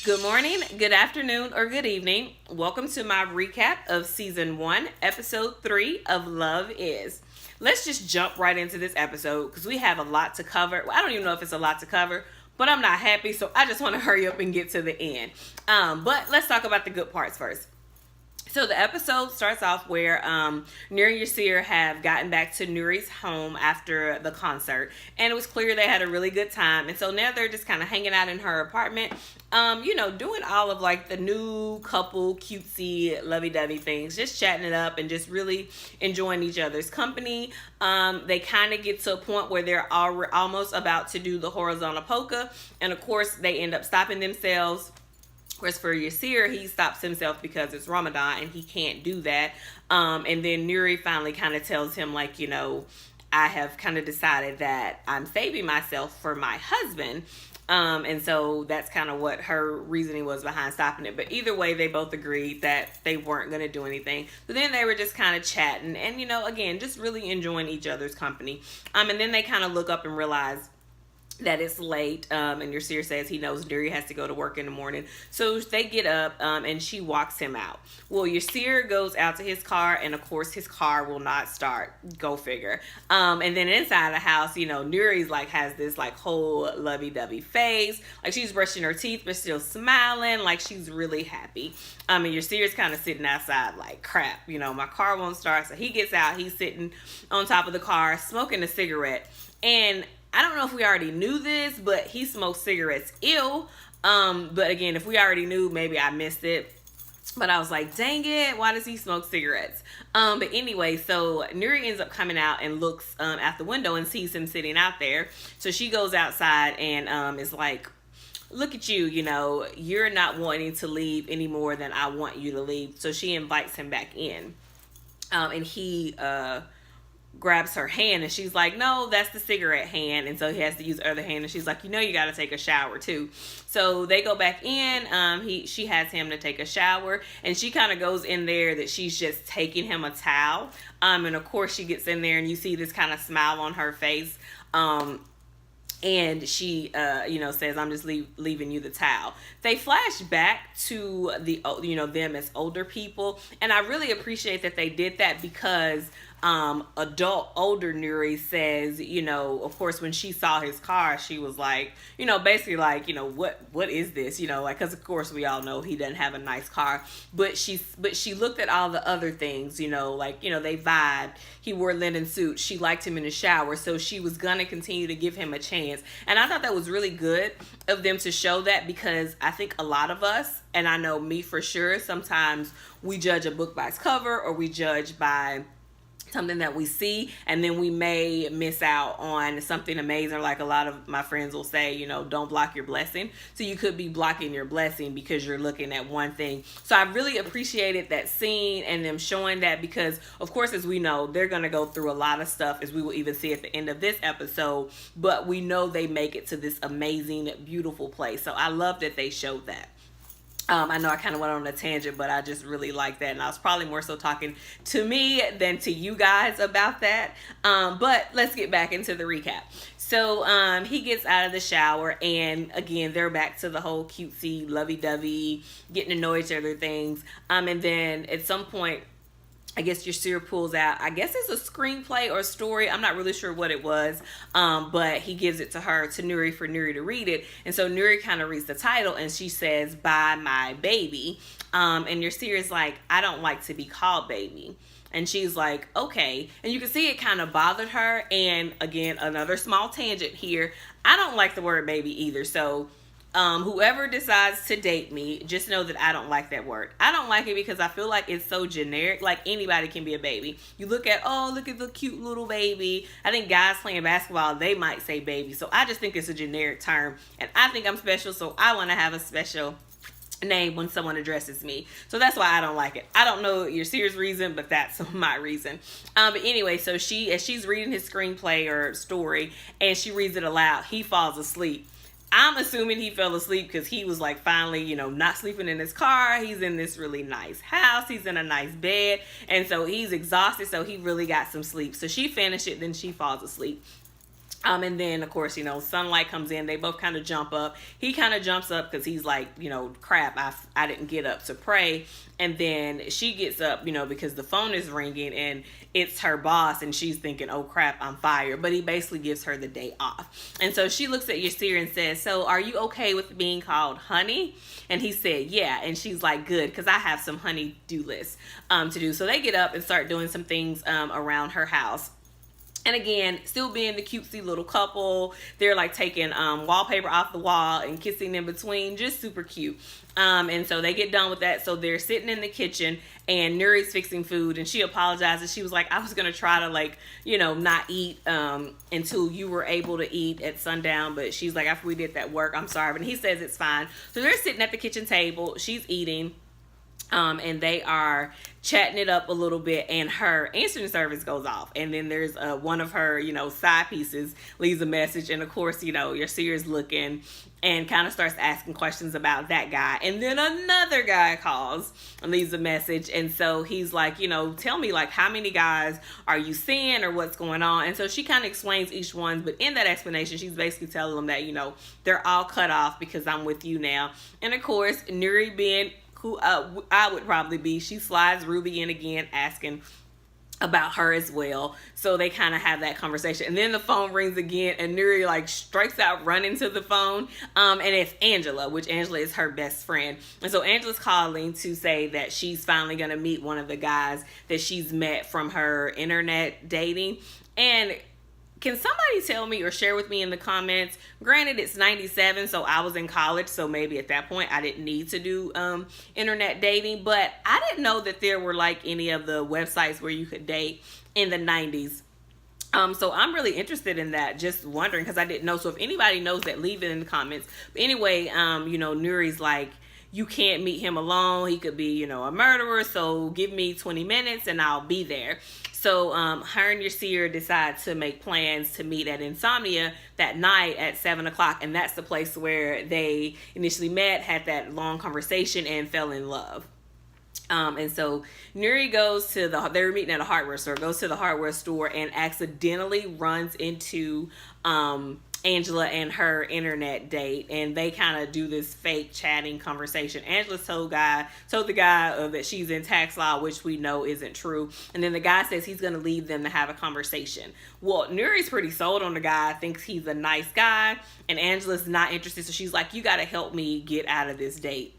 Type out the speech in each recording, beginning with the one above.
Good morning, good afternoon, or good evening. Welcome to my recap of season 1, episode 3 of Love Is. Let's just jump right into this episode because we have a lot to cover. Well, I don't even know if it's a lot to cover, but I'm not happy, so I just want to hurry up and get to the end. But let's talk about the good parts first. So the episode starts off where Nuri and Yasir have gotten back to Nuri's home after the concert, and it was clear they had a really good time. And so now they're just kind of hanging out in her apartment, doing all of like the new couple cutesy lovey-dovey things, just chatting it up and just really enjoying each other's company. They kind of get to a point where they're almost about to do the horizontal polka, and of course they end up stopping themselves. Whereas for Yasir, he stops himself because it's Ramadan and he can't do that. And then Nuri finally kind of tells him, like, I have kind of decided that I'm saving myself for my husband. And so that's kind of what her reasoning was behind stopping it. But either way, they both agreed that they weren't going to do anything. So then they were just kind of chatting and, again, just really enjoying each other's company. And then they kind of look up and realize that it's late, and Yasir says he knows Nuri has to go to work in the morning. So they get up, and she walks him out. Well, Yasir goes out to his car, and of course his car will not start. Go figure. And then inside the house, Nuri's like has this like whole lovey-dovey face. Like she's brushing her teeth, but still smiling. Like she's really happy. And Yasir's kind of sitting outside like, crap, my car won't start. So he gets out, he's sitting on top of the car, smoking a cigarette. And I don't know if we already knew this, but he smokes cigarettes ill. But again, if we already knew, maybe I missed it. But I was like, dang it, why does he smoke cigarettes? But anyway, so Nuri ends up coming out and looks out the window and sees him sitting out there. So she goes outside and is like, look at you, you're not wanting to leave any more than I want you to leave. So she invites him back in. And he grabs her hand and she's like, no, that's the cigarette hand. And so he has to use the other hand, and she's like, you got to take a shower too. So they go back in. She has him to take a shower, and she kind of goes in there that she's just taking him a towel. And of course she gets in there and you see this kind of smile on her face. And she, says, I'm just leaving you the towel. They flash back to them as older people. And I really appreciate that they did that because older Nuri says, of course, when she saw his car, she was like, basically like, what is this? Because of course we all know he doesn't have a nice car, but she looked at all the other things, they vibed. He wore linen suits. She liked him in the shower. So she was going to continue to give him a chance. And I thought that was really good of them to show that, because I think a lot of us, and I know me for sure, sometimes we judge a book by its cover, or we judge by something that we see, and then we may miss out on something amazing. Like a lot of my friends will say, don't block your blessing. So you could be blocking your blessing because you're looking at one thing. So I really appreciated that scene and them showing that, because of course, as we know, they're going to go through a lot of stuff, as we will even see at the end of this episode, but we know they make it to this amazing, beautiful place. So I love that they showed that. I know I kind of went on a tangent, but I just really like that. And I was probably more so talking to me than to you guys about that. But let's get back into the recap. So he gets out of the shower, and again, they're back to the whole cutesy, lovey-dovey, getting to know each other things. And then at some point, I guess Yasir pulls out, I guess it's a screenplay or a story. I'm not really sure what it was. But he gives it to her, to Nuri, for Nuri to read it. And so Nuri kind of reads the title, and she says, "By My Baby." And Yasir is like, "I don't like to be called baby." And she's like, okay. And you can see it kind of bothered her. And again, another small tangent here. I don't like the word baby either. So whoever decides to date me, just know that I don't like that word. I don't like it because I feel like it's so generic. Like anybody can be a baby. You look at the cute little baby. I think guys playing basketball, they might say baby. So I just think it's a generic term. And I think I'm special, so I want to have a special name when someone addresses me. So that's why I don't like it. I don't know your serious reason, but that's my reason. But anyway, so as she's reading his screenplay or story, and she reads it aloud, he falls asleep. I'm assuming he fell asleep because he was like finally, not sleeping in his car. He's in this really nice house. He's in a nice bed. And so he's exhausted. So he really got some sleep. So she finished it. Then she falls asleep. And then of course, sunlight comes in. They both kind of jump up. He kind of jumps up because he's like, crap, I didn't get up to pray. And then she gets up, because the phone is ringing and it's her boss, and she's thinking, oh crap, I'm fired. But he basically gives her the day off. And so she looks at Yasir and says, so are you okay with being called honey? And he said, yeah. And she's like, good, because I have some honey-do lists to do. So they get up and start doing some things around her house. And again, still being the cutesy little couple. They're like taking wallpaper off the wall and kissing in between. Just super cute. And so they get done with that. So they're sitting in the kitchen and Nuri's fixing food. And she apologizes. She was like, I was going to try to not eat until you were able to eat at sundown. But she's like, after we did that work, I'm sorry. But he says it's fine. So they're sitting at the kitchen table. She's eating. And they are chatting it up a little bit, and her answering service goes off. And then there's one of her, side pieces leaves a message. And of course, Yasir's looking and kind of starts asking questions about that guy. And then another guy calls and leaves a message. And so he's like, tell me, like, how many guys are you seeing or what's going on? And so she kind of explains each one. But in that explanation, she's basically telling them that, they're all cut off because I'm with you now. And of course, Nuri being who I would probably be, she slides Ruby in again asking about her as well. So they kind of have that conversation. And then the phone rings again and Nuri like strikes out running to the phone. And it's Angela, which Angela is her best friend. And so Angela's calling to say that she's finally going to meet one of the guys that she's met from her internet dating. And can somebody tell me or share with me in the comments? Granted, it's 97, so I was in college, so maybe at that point I didn't need to do internet dating, but I didn't know that there were like any of the websites where you could date in the 90s. So I'm really interested in that, just wondering, because I didn't know. So if anybody knows that, leave it in the comments. But anyway, Nuri's like, you can't meet him alone. He could be, a murderer, so give me 20 minutes and I'll be there. So her and Yasir decide to make plans to meet at Insomnia that night at 7 o'clock. And that's the place where they initially met, had that long conversation, and fell in love. And so Nuri goes to they were meeting at a hardware store, goes to the hardware store and accidentally runs into Angela and her internet date, and they kind of do this fake chatting conversation. Angela told the guy that she's in tax law, which we know isn't true. And then the guy says he's going to leave them to have a conversation. Well, Nuri's pretty sold on the guy, thinks he's a nice guy, and Angela's not interested. So she's like, you got to help me get out of this date.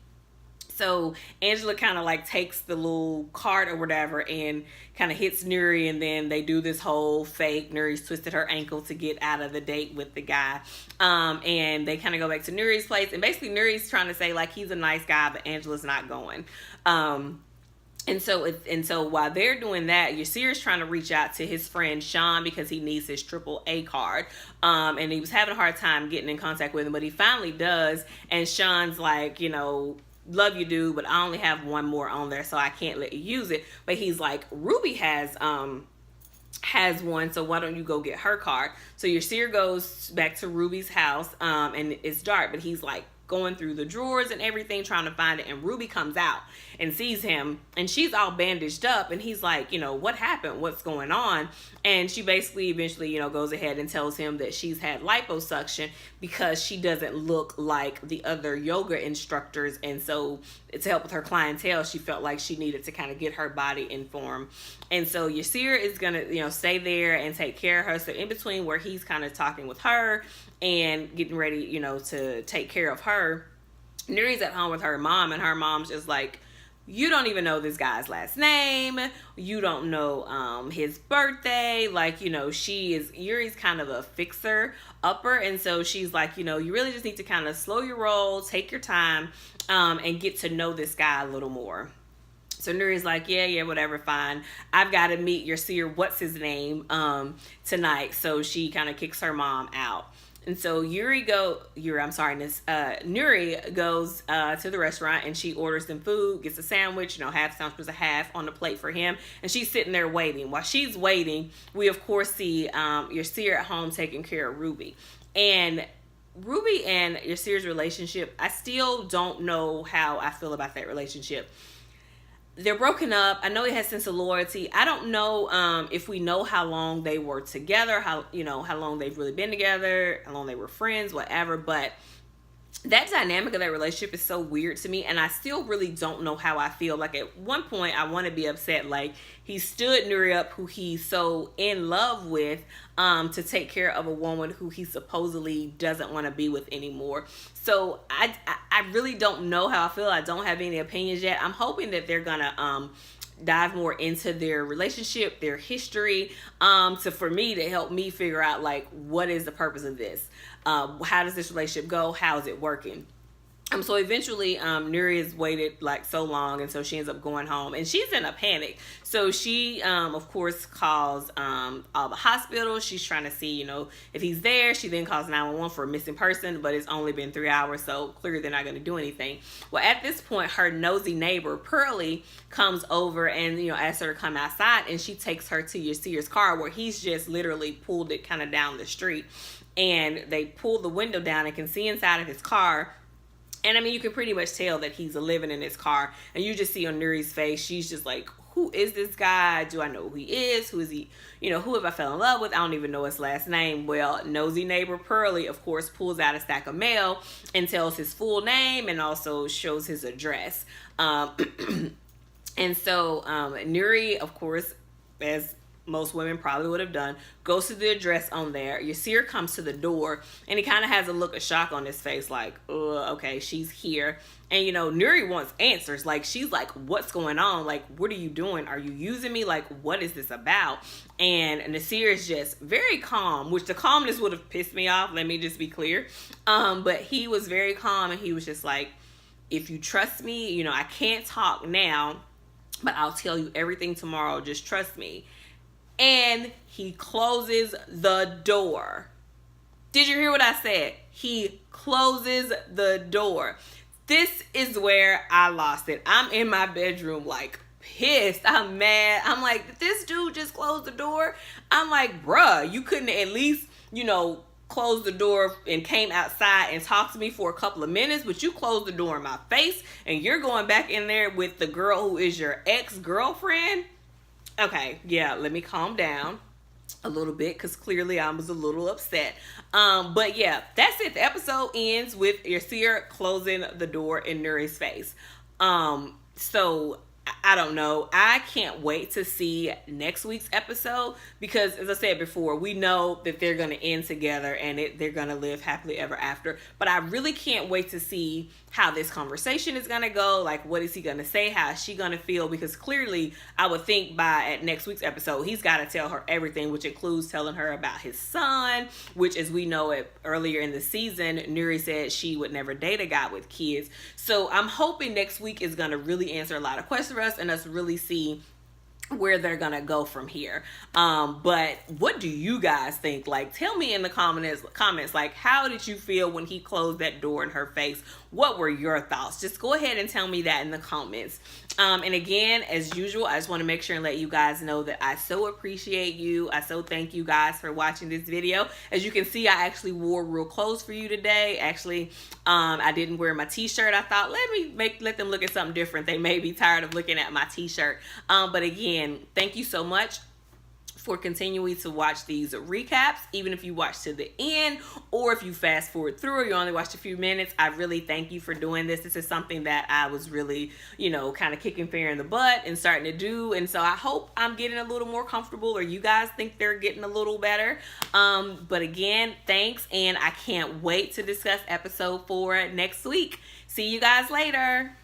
So Angela kind of like takes the little cart or whatever and kind of hits Nuri, and then they do this whole fake Nuri's twisted her ankle to get out of the date with the guy. And they kind of go back to Nuri's place, and basically Nuri's trying to say like he's a nice guy, but Angela's not going. And so while they're doing that, Yasir's trying to reach out to his friend Sean because he needs his AAA card. And he was having a hard time getting in contact with him, but he finally does. And Sean's like, love you, dude, but I only have one more on there, so I can't let you use it. But he's like, Ruby has one, so why don't you go get her card? So Yasir goes back to Ruby's house, and it's dark, but he's like going through the drawers and everything trying to find it, and Ruby comes out and sees him, and she's all bandaged up, and he's like, what happened, what's going on? And she basically eventually goes ahead and tells him that she's had liposuction because she doesn't look like the other yoga instructors, and so to help with her clientele, she felt like she needed to kind of get her body in form. And so Yasir is gonna stay there and take care of her. So in between where he's kind of talking with her and getting ready to take care of her, Nuri's at home with her mom, and her mom's just like, you don't even know this guy's last name. You don't know his birthday. Like, Yuri's kind of a fixer-upper. And so she's like, you really just need to kind of slow your roll, take your time, and get to know this guy a little more. So Nuri's like, yeah, whatever, fine. I've got to meet Yasir, what's his name, tonight. So she kind of kicks her mom out. And so Nuri goes to the restaurant, and she orders some food, gets a sandwich, half sandwich was a half on the plate for him. And she's sitting there waiting. While she's waiting, we of course see Yasir at home taking care of Ruby. And Ruby and Yasir's relationship, I still don't know how I feel about that relationship. they're broken up. I know he has a sense of loyalty. I don't know if we know how long they were together, how long they've really been together, how long they were friends, whatever. But that dynamic of that relationship is so weird to me, and I still really don't know how I feel. Like, at one point I want to be upset, like, he stood Nuri up, who he's so in love with, to take care of a woman who he supposedly doesn't want to be with anymore. So I really don't know how I feel. I don't have any opinions yet. I'm hoping that they're gonna dive more into their relationship, their history, for me to help me figure out, like, what is the purpose of this? How does this relationship go? How is it working? So eventually, Nuri has waited like so long, and so she ends up going home, and she's in a panic. So she, of course, calls all the hospitals. She's trying to see, if he's there. She then calls 911 for a missing person, but it's only been 3 hours, so clearly they're not going to do anything. Well, at this point, her nosy neighbor Pearlie comes over and asks her to come outside, and she takes her to Yasir's car, where he's just literally pulled it kind of down the street, and they pull the window down and can see inside of his car. And I mean, you can pretty much tell that he's living in his car. And you just see on Nuri's face, she's just like, who is this guy? Do I know who he is? Who is he? Who have I fell in love with? I don't even know his last name. Well, nosy neighbor Pearlie, of course, pulls out a stack of mail and tells his full name and also shows his address. And so Nuri, of course, as most women probably would have done, goes to the address on there. Yasir comes to the door, and he kind of has a look of shock on his face, like, okay, she's here. And Nuri wants answers. Like, she's like, what's going on? Like, what are you doing? Are you using me? Like, what is this about? And Nasir is just very calm, which the calmness would have pissed me off, let me just be clear. But he was very calm, and he was just like, if you trust me, I can't talk now, but I'll tell you everything tomorrow. Just trust me. And he closes the door. Did you hear what I said? He closes the door. This is where I lost it. I'm in my bedroom, like, pissed. I'm mad. I'm like, did this dude just close the door? I'm like, bruh, you couldn't at least, close the door and came outside and talked to me for a couple of minutes, but you closed the door in my face, and you're going back in there with the girl who is your ex-girlfriend? Okay, yeah, let me calm down a little bit, because clearly I was a little upset. But yeah, that's it. The episode ends with Yasir closing the door in Nuri's face. So I don't know. I can't wait to see next week's episode, because as I said before, we know that they're going to end together and they're going to live happily ever after. But I really can't wait to see how this conversation is going to go. Like, what is he going to say? How is she going to feel? Because clearly, I would think at next week's episode, he's got to tell her everything, which includes telling her about his son, which, as we know, earlier in the season, Nuri said she would never date a guy with kids. So I'm hoping next week is going to really answer a lot of questions for us and us really see where they're gonna go from here. But what do you guys think? Like, tell me in the comments, like, how did you feel when he closed that door in her face? What were your thoughts? Just go ahead and tell me that in the comments. And again, as usual, I just want to make sure and let you guys know that I so appreciate you. I so thank you guys for watching this video. As you can see, I actually wore real clothes for you today. Actually, I didn't wear my t-shirt. I thought, let them look at something different. They may be tired of looking at my t-shirt. But again, thank you so much for continuing to watch these recaps, even if you watch to the end, or if you fast forward through, or you only watched a few minutes. I really thank you for doing this. This is something that I was really, kind of kicking fear in the butt and starting to do. And so I hope I'm getting a little more comfortable, or you guys think they're getting a little better. But again, thanks. And I can't wait to discuss episode 4 next week. See you guys later.